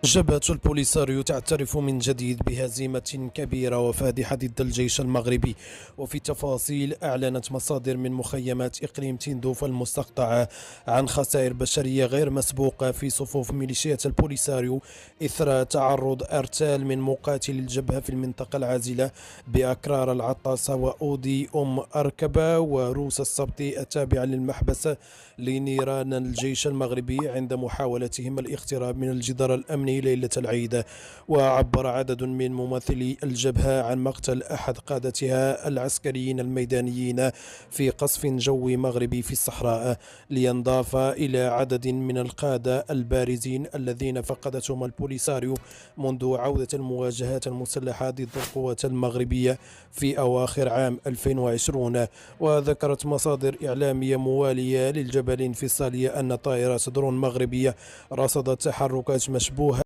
جبهة البوليساريو تعترف من جديد بهزيمة كبيرة وفادحة ضد الجيش المغربي. وفي التفاصيل، أعلنت مصادر من مخيمات إقليم تندوف المستقطعة عن خسائر بشرية غير مسبوقة في صفوف ميليشيات البوليساريو إثر تعرض أرتال من مقاتلي الجبهة في المنطقة العازلة بأكرار العطاسة وأودي أركبة وروس السبطي التابعة للمحبس لنيران الجيش المغربي عند محاولتهم الاقتراب من الجدار الأمني ليلة العيد. وعبر عدد من ممثلي الجبهة عن مقتل أحد قادتها العسكريين الميدانيين في قصف جوي مغربي في الصحراء، لينضاف إلى عدد من القادة البارزين الذين فقدتهم البوليساريو منذ عودة المواجهات المسلحة ضد القوات المغربية في أواخر عام 2020. وذكرت مصادر إعلامية موالية للجبهة الانفصالية أن طائرات درون مغربية رصدت تحركات مشبوهة